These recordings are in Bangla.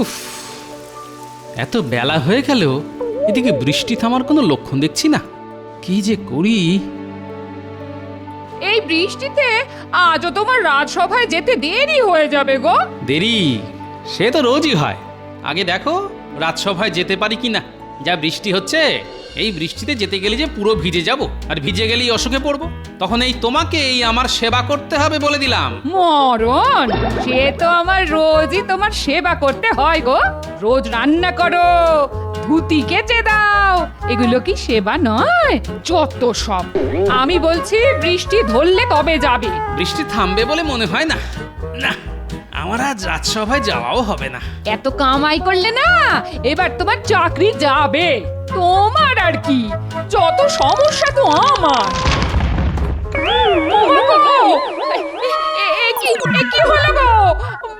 উফ, এত বেলা হয়ে গেল, এদিকে বৃষ্টি থামার কোনো লক্ষণ দেখছি না। কি যে করি। এই বৃষ্টিতে আজও তোমার রাজসভায় যেতে দেরি হয়ে যাবে গো। দেরি সে তো রোজই হয়। আগে দেখো রাজসভায় যেতে পারি কিনা। যা বৃষ্টি হচ্ছে, এই বৃষ্টিতে যেতে গেলে যে পুরো ভিজে যাব, আর ভিজে গেলেই অসুখে পড়বো। তখন এই তোমাকে এই আমার সেবা করতে হবে বলে দিলাম। মরণ, সে তো আমার রোজই তোমার সেবা করতে হয় গো। রোজ রান্না করো, ধুতি কেচে দাও, এগুলো কি সেবা নয়? যত সব। আমি বলছি বৃষ্টি ধরলে তবে যাবে। বৃষ্টি থামবে বলে মনে হয় না। না, আমার আজ রাজসভায় যাওয়াও হবে না। এত কামাই করলে না, এবার তোমার চাকরি যাবে। তোমার আর কি, যত সমস্যা তো আমার। কি হলো গো?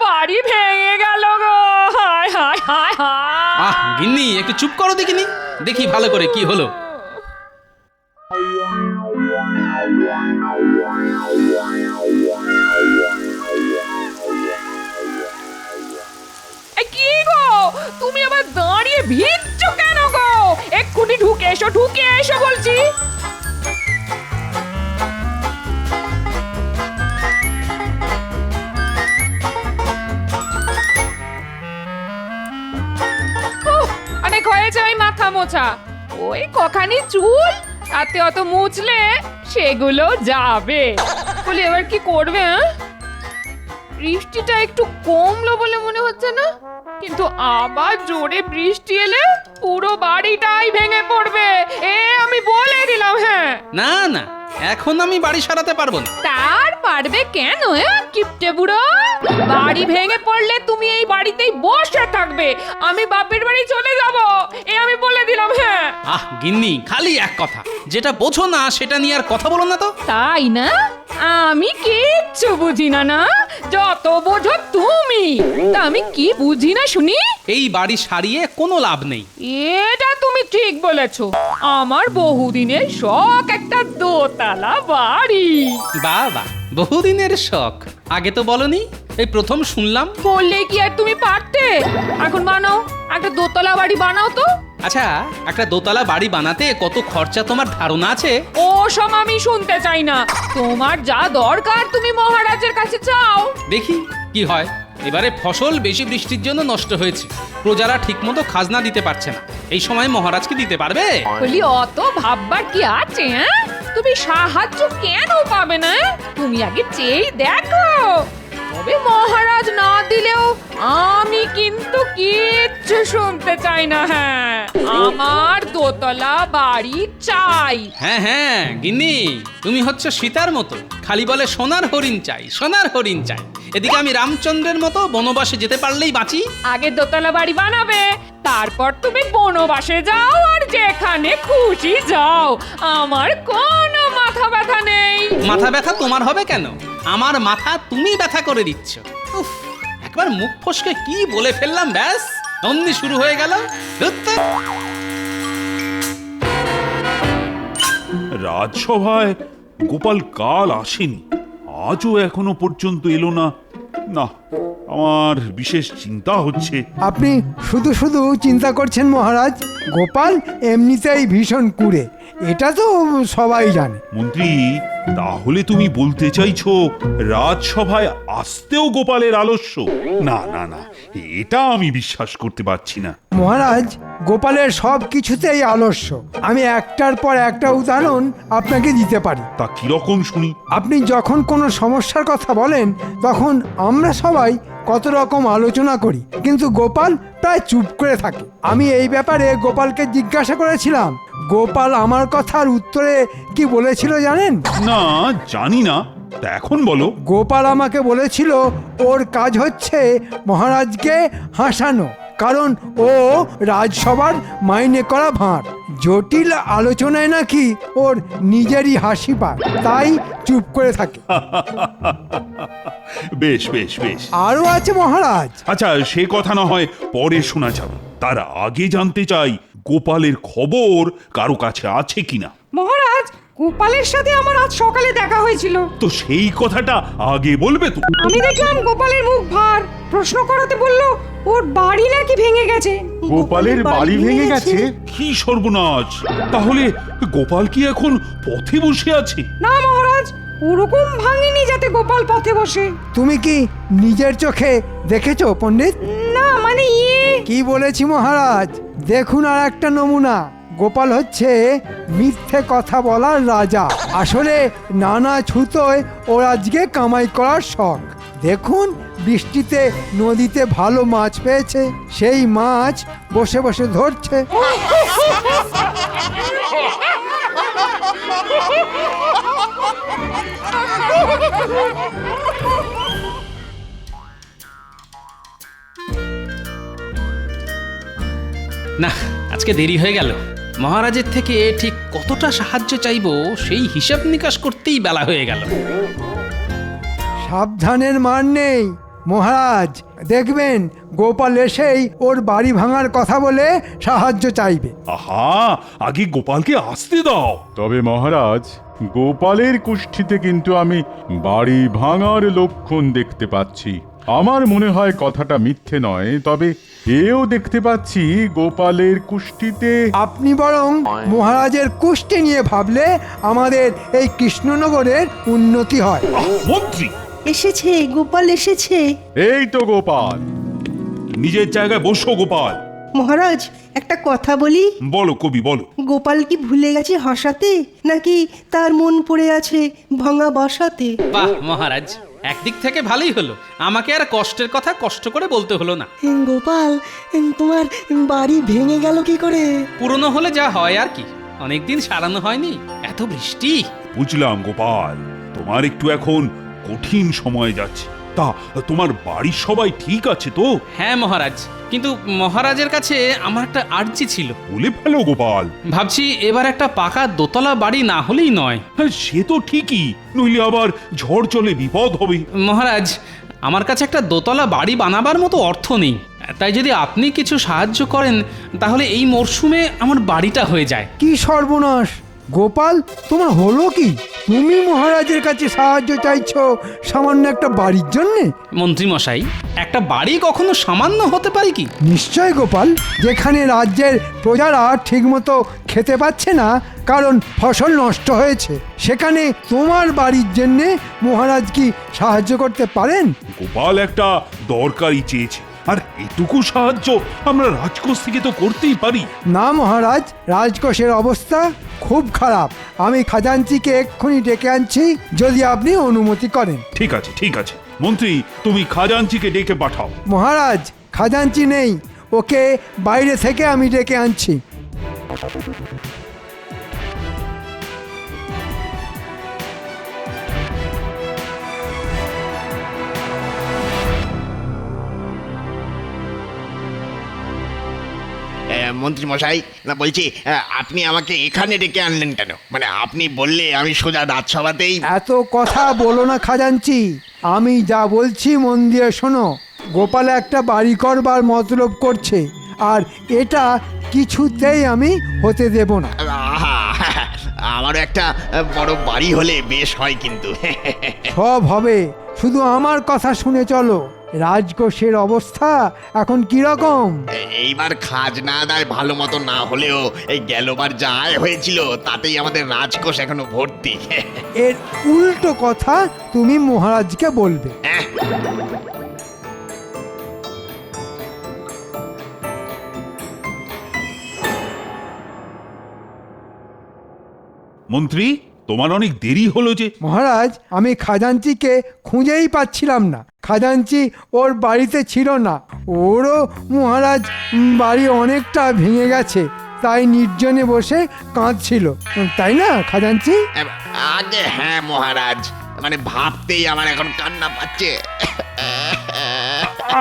বাড়ি ভেঙে গেল গো। হায় হায় হায় হায়। আহ গিন্নি, একটু চুপ করো দেখিনি, দেখি ভালো করে কি হলো। কি গো, তুমি আবার দাঁড়িয়ে ভিজছো কেন গো? এক্ষুনি ঢুকে এসো বলছি। অনেক হয়েছে ওই মাথা মোছা। ওই কখানি চুল, তাতে অত মুছলে সেগুলো যাবে। বলি এবার কি করবে? বৃষ্টিটা একটু কমলো বলে মনে হচ্ছে না, কিন্তু আবার জোরে বৃষ্টি এলে পুরো বাড়িটাই ভেঙে পড়বে, এ আমি বলে দিলাম। হ্যাঁ না না, এখন আমি বাড়ি সারাতে পারবো না। তার পারবে কেন? কিপটে বুড়ো, বাড়ি ভেঙে পড়লে তুমি এই বাড়িতেই বসে থাকবে, আমি বাপের বাড়ি চলে যাব, এ আমি বলে দিলাম। হ্যাঁ আহ গিন্নি, খালি এক কথা, যেটা বোঝো না সেটা নিয়ে আর কথা বলো না তো। তাই না? আমি কিচ্ছু বুঝি না। না, যত বোঝো তুমি। তা আমি কি বুঝি না শুনি? এই বাড়ি সারিয়ে কোনো লাভ নেই। এটা তুমি ঠিক বলেছো। আমার বহুদিনের শখ একটা দোতলা বাড়ি। বাবা, বহুদিনের শখ, আগে তো বলনি, এই প্রথম শুনলাম। বললে কি আর তুমি পারতে? এখন বানাও, একটা দোতলা বাড়ি বানাও তো। আচ্ছা, একটা দোতলা বাড়ি বানাতে কত খরচা তোমার ধারণা আছে? ও সব আমি শুনতে চাই না। তোমার যা দরকার তুমি মহারাজের কাছে চাও। দেখি কি হয়। এবারে ফসল বেশি বৃষ্টির জন্য নষ্ট হয়েছে, প্রজারা ঠিকমতো খাজনা দিতে পারছে না। এই সময় মহারাজ কি দিতে পারবে? বলি অত ভাববার কি আছে? তুমি সাহায্য কেন পাবে না? তুমি আগে চেয়ে দেখো। তবে মহারাজ না দিলেও আমি কিন্তু কিচ্ছু শুনতে চাই না। হ্যাঁ, আমার দোতলা বাড়ি চাই। হ্যাঁ হ্যাঁ গিন্নি, তুমি হচ্ছে সীতার মতো, খালি বলে সোনার হরিণ চাই, সোনার হরিণ চাই। এদিকে আমি রামচন্দ্রের মতো বনবাসে যেতে পারলেই বাঁচি। আগে দোতলা বাড়ি বানাবে, তারপর তুমি বনবাসে যাও আর যেখানে খুশি যাও। আমার কোনো মাথা ব্যথা নেই। মাথা ব্যথা তোমার হবে কেন? আমার মাথা তুমি ব্যথা করে দিচ্ছ। উফ, একবার মুখ ফসকে কি বলে ফেললাম, ব্যাস অমনি শুরু হয়ে গেল। ধুত্তে। রাজসভায় গোপাল কাল আসেনি, আজও এখনো পর্যন্ত এলো না। না, আমার বিশেষ চিন্তা হচ্ছে। আপনি শুধু শুধু চিন্তা করছেন মহারাজ। গোপাল এমনিতেই ভীষণ কুঁড়ে, এটা তো সবাই জানে। মন্ত্রী, তাহলে তুমি বলতে চাইছো রাজসভায় আসতেও গোপালের আলস্য? না না না, এটা আমি বিশ্বাস করতে পারছি না। মহারাজ, গোপালের সব কিছুতেই আলস্য। আমি একটার পর একটা উদাহরণ আপনাকে দিতে পারি। তা কিরকম শুনি? আপনি যখন কোনো সমস্যার কথা বলেন, তখন আমরা সবাই কত রকম আলোচনা করি, কিন্তু গোপাল প্রায় চুপ করে থাকে। আমি এই ব্যাপারে গোপালকে জিজ্ঞাসা করেছিলাম। গোপাল আমার কথার উত্তরে কি বলেছিল জানেন? না, জানি না, তা এখন বলো। গোপাল আমাকে বলেছিল ওর কাজ হচ্ছে মহারাজকে হাসানো, কারণ ও রাজসভার মাইনে করা ভাঁড়। জটিল আলোচনায় নাকি ওর নিজেরই হাসি পায়, তাই চুপ করে থাকে। বেশ বেশ বেশ, আরও আছে মহারাজ। আচ্ছা, সে কথা না হয় পরে শোনা যাবে, তার আগে জানতে চাই গোপালের খবর কারো কাছে আছে কিনা। মহারাজ, গোপালের সাথে আমার আজ সকালে দেখা হয়েছিল। তো সেই কথাটা আগে বলবে তো। আমি দেখলাম গোপালের মুখ ভার, প্রশ্ন করাতে বলল ওর বাড়ি নাকি ভেঙে গেছে। গোপালের বাড়ি ভেঙে গেছে? কি সর্বনাশ! তাহলে গোপাল কি এখন পথে বসে আছে? না মহারাজ, ওরকম ভাঙেনি যাতে গোপাল পথে বসে। তুমি কি নিজের চোখে দেখেছো পণ্ডিত? না মানে কি বলেছি মহারাজ, দেখুন আর একটা নমুনা। গোপাল হচ্ছে মিথ্যে কথা বলার রাজা। আসলে নানা ছুতোয় ওর আজকে কামাই করার শখ। দেখুন, বৃষ্টিতে নদীতে ভালো মাছ পেয়েছে, সেই মাছ বসে বসে ধরছে। না, আজকে দেরি হয়ে গেল। মহারাজের থেকে ঠিক কতটা সাহায্য চাইবো সেই হিসাব নিকাশ করতেই বেলা হয়ে গেল। সাবধানের মার নেই মহারাজ, দেখবেন গোপাল এসেই ওর বাড়ি ভাঙার কথা বলে সাহায্য চাইবে। আহা, আগে গোপালকে আসতে দাও। তবে মহারাজ, গোপালের কুষ্ঠিতে কিন্তু আমি বাড়ি ভাঙার লক্ষণ দেখতে পাচ্ছি। আমার মনে হয় কথাটা মিথ্যে নয়, তবে এও দেখতে পাচ্ছি গোপালের কুষ্ঠিতে। আপনি বরং মহারাজের কুষ্টি নিয়ে ভাবলে আমাদের এই কৃষ্ণনগরের উন্নতি হয়। মন্ত্রী, এসেছে, গোপাল এসেছে। এই তো গোপাল। নিজের জায়গায় বসো গোপাল। মহারাজ, একটা কথা বলি। বলো কবি, বলো। গোপাল কি ভুলে গেছে হাসাতে, নাকি তার মন পড়ে আছে ভাঙা বাসাতে? বাহ মহারাজ, একদিক থেকে ভালোই হলো, আমাকে আর কষ্টের কথা কষ্ট করে বলতে হলো না। গোপাল, তোমার বাড়ি ভেঙে গেল কি করে? পুরনো হলে যা হয় আর কি, অনেকদিন সারানো হয়নি, এত বৃষ্টি। বুঝলাম গোপাল, তোমার একটু এখন কঠিন সময় যাচ্ছে। তা তোমার বাড়ির সবাই ঠিক আছে তো? হ্যাঁ মহারাজ, কিন্তু মহারাজের কাছে আমার একটা আর্জি ছিল। বলে ফেলো গোপাল। ভাবছি এবার একটা পাকা দোতলা বাড়ি না হলেই নয়। হ্যাঁ, সে তো ঠিকই, নইলে আবার ঝড় চলে বিপদ হবে। মহারাজ, আমার কাছে একটা দোতলা বাড়ি বানাবার মতো অর্থ নেই, তাই যদি আপনি কিছু সাহায্য করেন তাহলে এই মরশুমে আমার বাড়িটা হয়ে যায়। কি সর্বনাশ! গোপাল, তোমার হলো কি? তুমি মহারাজের কাছে সাহায্য চাইছো সামান্য একটা বাড়ির জন্যে? মন্ত্রী মশাই, একটা বাড়ি কখনো সামান্য হতে পারে কি? নিশ্চয় গোপাল, যেখানে রাজ্যের প্রজারা ঠিকমতো খেতে পাচ্ছে না কারণ ফসল নষ্ট হয়েছে, সেখানে তোমার বাড়ির জন্যে মহারাজ কি সাহায্য করতে পারেন? গোপাল একটা দরকারি চেয়েছে, আর এটুকু সাহায্য আমরা রাজকোষ থেকে তো করতেই পারি। না মহারাজ, রাজকোষের অবস্থা খুব খারাপ। আমি খাজাঞ্চিকে এক্ষুনি ডেকে আনছি, যদি আপনি অনুমতি করেন। ঠিক আছে, ঠিক আছে মন্ত্রী, তুমি খাজাঞ্চিকে ডেকে পাঠাও। মহারাজ, খাজাঞ্চি নেই, ওকে বাইরে থেকে আমি ডেকে আনছি। মন্ত্রী মশাই, না বলছি, আপনি আমাকে এখানে ডেকে আনলেন কেন? মানে আপনি বললে আমি সোজা রাজসভাতেই। এত কথা বলো না খাজাঞ্চি, আমি যা বলছি মন দিয়ে শোনো। গোপাল একটা বাড়ি করবার মতলব করছে, আর এটা কিছুতেই আমি হতে দেব না। আহা, আমারও একটা বড় বাড়ি হলে বেশ হয় কিন্তু। সব হবে, শুধু আমার কথা শুনে চলো। রাজকোষের অবস্থা এখন কি রকম? এইবার খাজনা আদায় ভালো মতো না হলেও এই গেলবার যা আয় হয়েছিল তাতেই আমাদের রাজকোষ এখনো ভর্তি। এর উল্টো কথা তুমি মহারাজকে বলবে। মন্ত্রী, তোমার অনেক দেরি হলো যে। মহারাজ, আমি খাজাঞ্চিকে খুঁজেই পাচ্ছিলাম না। খাজাঞ্চি ওর বাড়িতে ছিল না। ওরও মহারাজ বাড়ি অনেকটা ভেঙে গেছে, তাই নির্জনে বসে কাঁদছিল, তাই না খাজাঞ্চি? আগে হ্যাঁ মহারাজ, মানে ভাবতেই আমার এখন কান্না পাচ্ছে।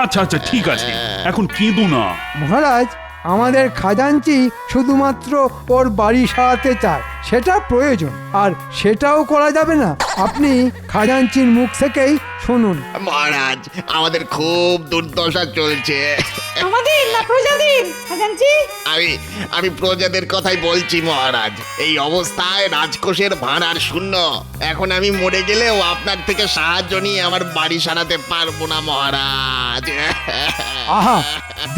আচ্ছা আচ্ছা, ঠিক আছে, এখন কেঁদো না। মহারাজ, আমাদের খাজাঞ্চি শুধুমাত্র ওর বাড়ি সারাতে চায়, সেটা প্রয়োজন, আর সেটাও করা যাবে না। আপনি খাজাঞ্চির মুখ থেকেই শুনুন। মহারাজ, আমাদের খুব দুর্দশা চলছে, আমাদের না প্রজাদের খাজানচি? আমি আমি প্রজাদের কথাই বলছি মহারাজ। এই অবস্থায় রাজকোষের ভাঁড় আর শূন্য। এখন আমি মরে গেলেও আপনার থেকে সাহায্য নিয়ে আমার বাড়ি সারাতে পারবো না মহারাজ। আহা,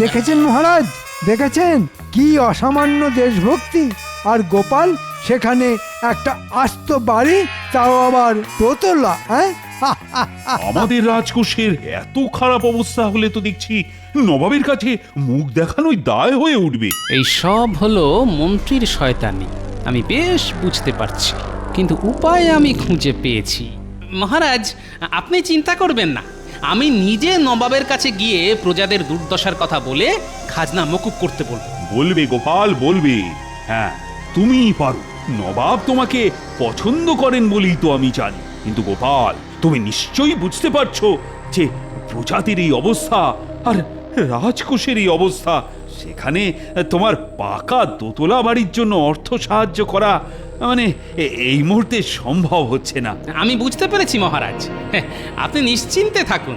দেখেছেন মহারাজ, দেখেছেন কি অসামান্য দেশভক্তি। আর গোপাল সেখানে একটা আস্ত বাড়ি, তাও আবার দোতলা। হ্যাঁ, আমাদের রাজকোষের এত খারাপ অবস্থা হলে তো দেখছি নবাবের কাছে মুখ দেখানোই দায় হয়ে উঠবে। এই সব হলো মন্ত্রীর শয়তানি, আমি বেশ বুঝতে পারছি, কিন্তু উপায় আমি খুঁজে পেয়েছি। মহারাজ, আপনি চিন্তা করবেন না, আমি নিজে নবাবের কাছে গিয়ে প্রজাদের দুর্দশার কথা বলে খাজনা মকুব করতে বলবো। বলবে গোপাল, বলবে। হ্যাঁ, তুমিই পারো। নবাব তোমাকে পছন্দ করেন বলেই তো আমি জানি। কিন্তু গোপাল, তুমি নিশ্চয়ই বুঝতে পারছো যে প্রজাতির এই অবস্থা আর রাজকোষের এই অবস্থা, সেখানে তোমার পাকা দোতলা বাড়ির জন্য অর্থ সাহায্য করা মানে এই মুহূর্তে সম্ভব হচ্ছে না। আমি বুঝতে পেরেছি মহারাজ, আপনি নিশ্চিন্তে থাকুন,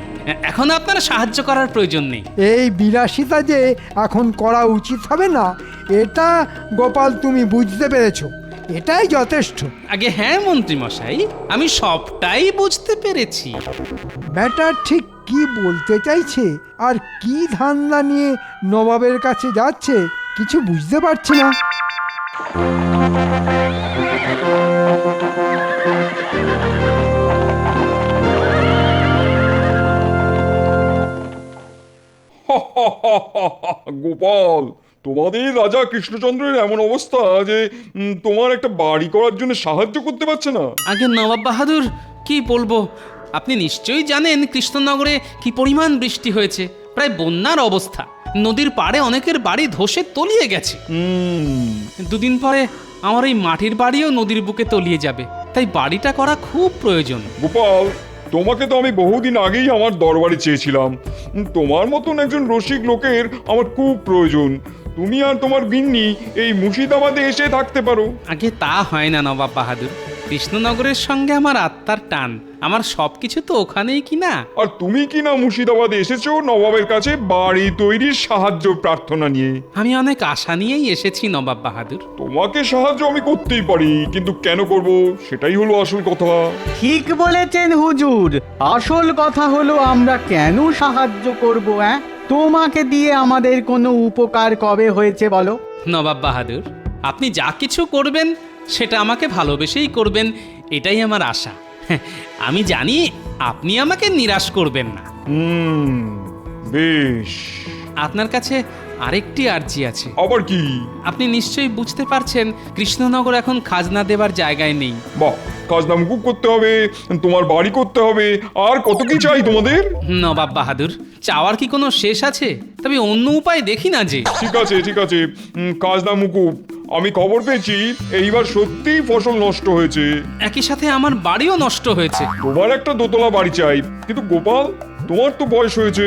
এখন আপনার সাহায্য করার প্রয়োজন নেই। এই বিলাসিতা যে এখন করা উচিত হবে না, এটা গোপাল তুমি বুঝতে পেরেছো, এটাই যথেষ্ট। আগে হ্যাঁ মন্ত্রী মশাই, আমি সবটাই বুঝতে পেরেছি। ব্যাটার ঠিক কি বলতে চাইছে আর কি ধান্দা নিয়ে নবাবের কাছে যাচ্ছে কিছু বুঝতে পারছি না। গোপাল, তোমাদের রাজা কৃষ্ণচন্দ্রের এমন অবস্থা যে তোমার একটা বাড়ি করার জন্য সাহায্য করতে পারছে না। আগে নবাব বাহাদুর, কি বলবো, আপনি নিশ্চয়ই জানেন কৃষ্ণনগরে কি পরিমাণ বৃষ্টি হয়েছে, প্রায় বন্যার অবস্থা। নদীর পাড়ে অনেকের বাড়ি ধসে তলিয়ে গেছে। দুদিন পরে আমার এই মাটির বাড়িও নদীর বুকে তলিয়ে যাবে, তাই বাড়িটা করা খুব প্রয়োজন। গোপাল, তোমাকে তো আমি বহুদিন আগেই আমার দরবারে চেয়েছিলাম। তোমার মতন একজন রসিক লোকের আমার খুব প্রয়োজন। তুমি আর তোমার গিন্নি এই মুর্শিদাবাদে এসে থাকতে পারো। আগে তা হয় না নবাব বাহাদুর, কৃষ্ণনগরের সঙ্গে আমার আত্মার টান, আমার সবকিছু তো ওখানেই কিনা। আর তুমি কি না মুর্শিদাবাদে এসেছো নবাবের কাছে বাড়ি তৈরির সাহায্য প্রার্থনা নিয়ে? আমি অনেক আশা নিয়েই এসেছি নবাব বাহাদুর। তোমাকে সাহায্য আমি করতেই পারি, কিন্তু কেন করব সেটাই হলো আসল কথা। ঠিক বলেছেন হুজুর, আসল কথা হলো আমরা কেন সাহায্য করব? তোমাকে দিয়ে আমাদের কোনো উপকার কবে হয়েছে বলো? নবাব বাহাদুর, আপনি যা কিছু করবেন সেটা আমাকে ভালোবেসেই করবেন, এটাই আমার আশা। আমি জানি আপনি আমাকে নিরাশ করবেন না। বেশ, আপনার কাছে আরেকটি আর্জি আছে। আবার কি? আপনি নিশ্চয়ই বুঝতে পারছেন কৃষ্ণনগর এখন খাজনা দেবার জায়গায় নেই। বাহ, খাজনা মুকুব করতে হবে, তোমার বাড়ি করতে হবে, আর কত কি চাই তোমাদের? নবাব বাহাদুর, চাওয়ার কি কোনো শেষ আছে? তবে অন্য উপায় দেখি না যে। ঠিক আছে, ঠিক আছে, খাজনা মুকুব। আমি খবর পেয়েছি এইবার সত্যিই ফসল নষ্ট হয়েছে। একই সাথে আমার বাড়িও নষ্ট হয়েছে। তোমার একটা দোতলা বাড়ি চাই, কিন্তু গোপাল, তোমার তো বয়স হয়েছে,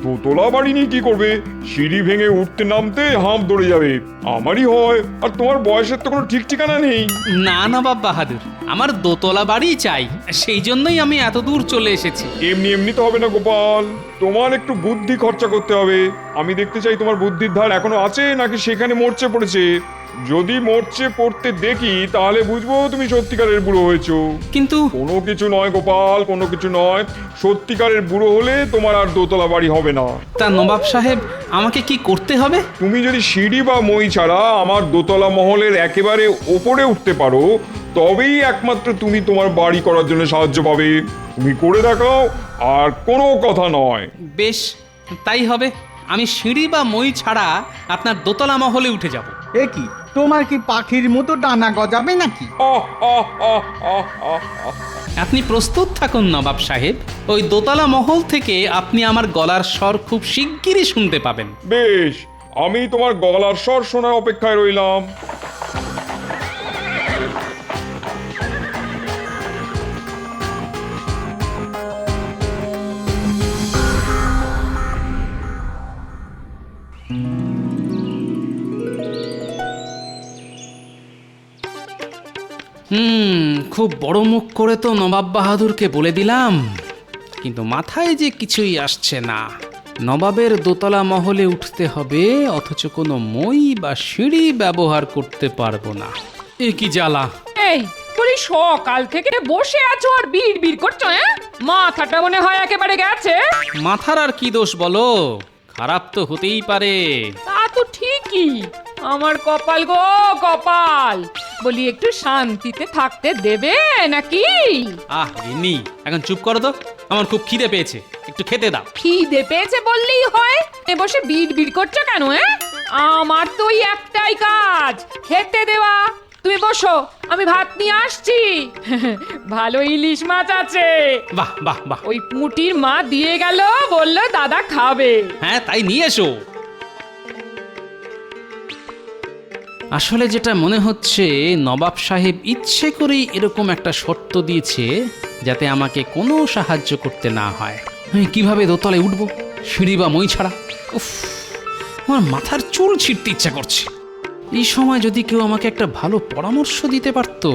দোতলা বাড়ি নিয়ে কি করবে? সিঁড়ি ভেঙে উঠতে নামতে হাঁপ ধরে যাবে। আমারই হয়, আর তোমার বয়সের তো কোনো ঠিক ঠিকানা নেই। না নবাব বাহাদুর, আমার দোতলা বাড়ি চাই, সেই জন্যই আমি এত দূর চলে এসেছি। এমনি এমনি তো হবে না গোপাল, তোমার একটু বুদ্ধি খরচা করতে হবে। আমি দেখতে চাই তোমার বুদ্ধির ধার এখনো আছে নাকি সেখানে মরচে পড়েছে। যদি মরচে পড়তে দেখি তাহলে বুঝবো তুমি সত্যিকারের বুড়ো হয়েছো। কিন্তু কোনো কিছু নয় গোপাল, কোনো কিছু নয়। সত্যিকারের বুড়ো হলে তোমার আর দোতলা বাড়ি হবে না। তা নবাব সাহেব, আমাকে কি করতে হবে? তুমি যদি সিঁড়ি বা মই ছাড়া আমার দোতলা মহলের একেবারে ওপরে উঠতে পারো, তবেই একমাত্র তুমি তোমার বাড়ি করার জন্য সাহায্য পাবে। তুমি করে দেখাও, আর কোনো কথা নয়। বেশ, তাই হবে। আমি সিঁড়ি বা মই ছাড়া আপনার দোতলা মহলে উঠে যাব। এ কি, তোমার কি পাখির মতো ডানা গজাবে নাকি? আপনি প্রস্তুত থাকুন নবাব সাহেব, ওই দোতলা মহল থেকে আপনি আমার গলার স্বর খুব শিগগিরই শুনতে পাবেন। বেশ, আমি তোমার গলার স্বর শোনার অপেক্ষায় রইলাম। খুব বড় মুখ করে তো নবাব বাহাদুরকে বলে দিলাম, কিন্তু মাথায় যে কিছুই আসছে না। নবাবের দোতলা মহলে উঠতে হবে, অথচ কোনো মই বা সিঁড়ি ব্যবহার করতে পারবো না। এ কি জ্বালা! এই বলি সকাল থেকে বসে আছো আর বিড় বিড় করছো, হ্যাঁ? মাথাটা মনে হয় একেবারে গেছে। মাথার আর কি দোষ বলো, খারাপ তো হতেই পারে। তা তো ঠিকই, আমার কপাল গো কপাল। বলি একটু শান্তিতে থাকতে দেবে নাকি? আহ গিন্নি, এখন চুপ করো তো, আমার খুব খিদে পেয়েছে, একটু খেতে দাও। খিদে পেয়েছে বললেই হয়, এ বসে বিড় বিড় করছো কেন? আমার তো ওই একটাই কাজ, খেতে দেওয়া। তুমি বসো, আমি ভাত নিয়ে আসছি। ভালো ইলিশ মাছ আছে। বাহ বাহ বাহ! ওই পুঁটির মা দিয়ে গেল, বললো দাদা খাবে। হ্যাঁ, তাই নিয়ে এসো। আসলে যেটা মনে হচ্ছে, নবাব সাহেব ইচ্ছে করেই এরকম একটা শর্ত দিয়েছে যাতে আমাকে কোনো সাহায্য করতে না হয়। আমি কিভাবে দোতলায় উঠবো, সিঁড়ি বা মই ছাড়া? উফ, আমার মাথার চুল ছিঁড়তে ইচ্ছা করছে। এই সময় যদি কেউ আমাকে একটা ভালো পরামর্শ দিতে পারতো।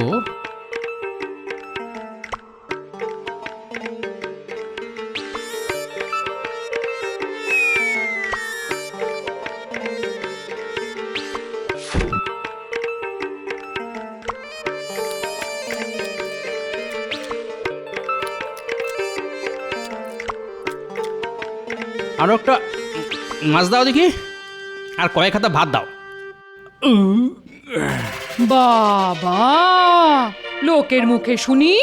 আরো একটা মাছ দাও দেখি, আর কয়েক হাতা ভাত দাও। বাবা, লোকের মুখে শুনি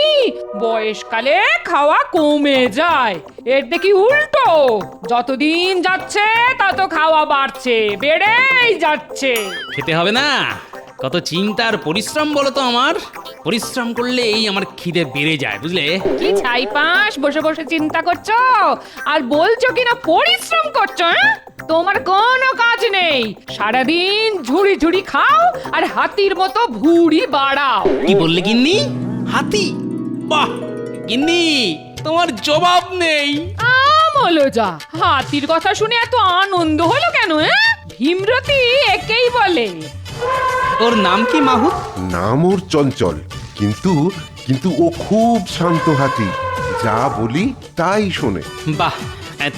বয়সকালে খাওয়া কমে যায়, এর দেখি উল্টো। যতদিন যাচ্ছে তত খাওয়া বাড়ছে, বেড়েই যাচ্ছে। খেতে হবে না, কত চিন্তা আর পরিশ্রম বলো তো আমার। পরিশ্রম করলেই আমার খিদে বেড়ে যায়, বুঝলে? কি ছাইপাঁশ বসে বসে চিন্তা করছো আর বলছো কিনা পরিশ্রম করছো? তোমার কোনো কাজ নেই, সারাদিন ঝুড়ি ঝুড়ি খাও আর হাতির মতো ভুঁড়ি বাড়াও। কি বললে গিন্নি? হাতি? বাহ গিন্নি, তোমার জবাব নেই। আমলো যা, হাতির কথা শুনে এত আনন্দ হলো কেন? ভীমরতি একেই বলে। ওর নাম কি মাহুত? নাম ওর চঞ্চল, কিন্তু কিন্তু ও খুব শান্ত হাতি, যা বলি তাই শোনে। বাহ,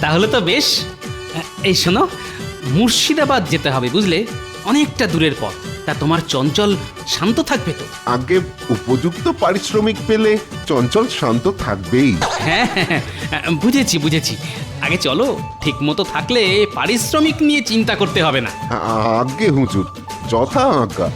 তাহলে তো বেশ। এই শোনো, মুর্শিদাবাদ যেতে হবে, বুঝলে? অনেকটা দূরের পথ। তা তোমার চঞ্চল শান্ত থাকবে তো? আগে উপযুক্ত পারিশ্রমিক পেলে চঞ্চল শান্ত থাকবেই। হ্যাঁ হ্যাঁ, বুঝেছি বুঝেছি। আগে চলো, ঠিক মতো থাকলে পারিশ্রমিক নিয়ে চিন্তা করতে হবে না। আজ্ঞে হুজুর, যথা আজ্ঞা।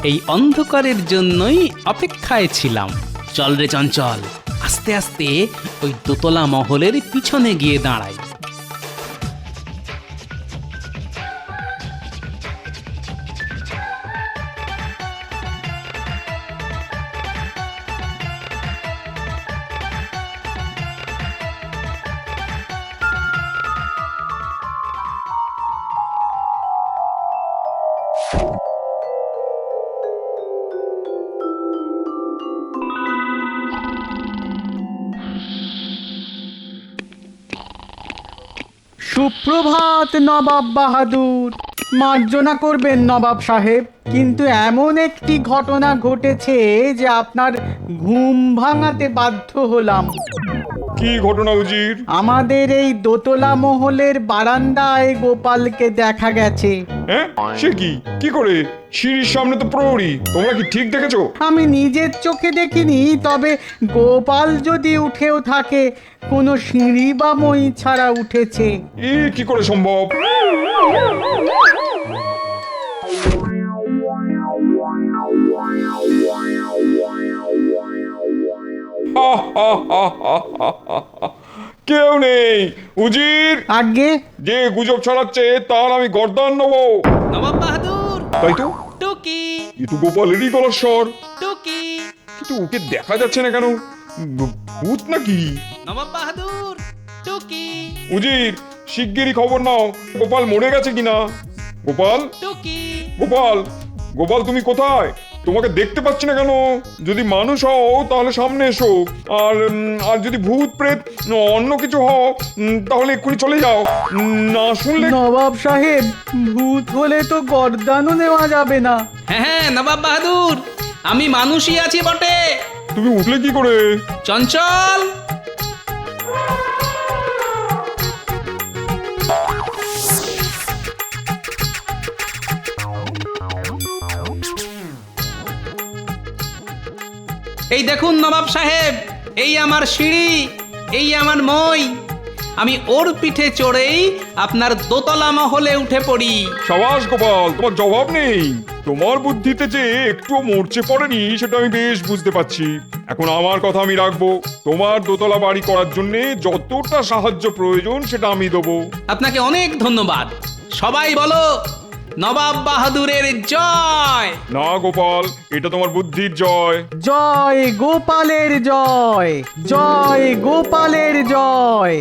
এই অন্ধকারের জন্যই অপেক্ষায় ছিলাম। চল রে চঞ্চল, আস্তে আস্তে ওই দোতলা মহলের পিছনে গিয়ে দাঁড়াই। সুপ্রভাত নবাব বাহাদুর। মার্জনা করবেন নবাব সাহেব, কিন্তু এমন একটি ঘটনা ঘটেছে যে আপনার ঘুম ভাঙাতে বাধ্য হলাম। কি ঘটনা উজির? আমাদের এই দোতলা মহলের বারান্দায় গোপালকে দেখা গেছে। হ্যাঁ, সে কি? কি করে? সিঁড়ির সামনে তো প্রহরী, তোমরা কি ঠিক দেখেছো? আমি নিজের চোখে দেখিনি, তবে গোপাল যদি উঠেও থাকে কোনো সিঁড়ি বা মই ছাড়া উঠেছে। কি করে সম্ভব? কেউ নেই উজির, আগে যে গুজব ছড়াচ্ছে তার আমি গর্দান নেবো। নবাব বাহাদুর, তাই তো, টুকি কিন্তু গোপালেরই গলার স্বর, টুকি। কিন্তু ওকে দেখা যাচ্ছে না কেন? ভূত নাকি? নবাব বাহাদুর, টুকি উজির, শিগগিরই খবর নাও গোপাল মরে গেছে কিনা। গোপাল, টুকি। গোপাল, গোপাল তুমি কোথায়? তোমাকে দেখতে পাচ্ছি না কেন? যদি মানুষ হও তাহলে সামনে এসো, আর যদি ভূত প্রেত অন্য কিছু হও তাহলে এক্ষুনি চলে যাও। না শুনলে নবাব সাহেব, ভূত হলে তো গর্দানও নেওয়া যাবে না। হ্যাঁ হ্যাঁ নবাব বাহাদুর, আমি মানুষই আছি বটে। তুমি উঠলে কি করে? চঞ্চল, এই দেখুন নবাব সাহেব, এই আমার সিঁড়ি, এই আমার মই। আমি ওর পিঠে চড়েই আপনার দোতলা মহলে উঠে পড়ি। সাবাস গোপাল, তোমার জবাব নেই। তোমার বুদ্ধিতে যে একটু মরচে পড়েনি সেটা আমি বেশ বুঝতে পারছি। এখন আমার কথা আমি রাখবো। তোমার দোতলা বাড়ি করার জন্য যতটা সাহায্য প্রয়োজন সেটা আমি দেবো। আপনাকে অনেক ধন্যবাদ। সবাই বলো নবাব বাহাদুরের জয়। না গোপাল, এটা তোমার বুদ্ধির জয়। জয় গোপালের জয়, জয় গোপালের জয়।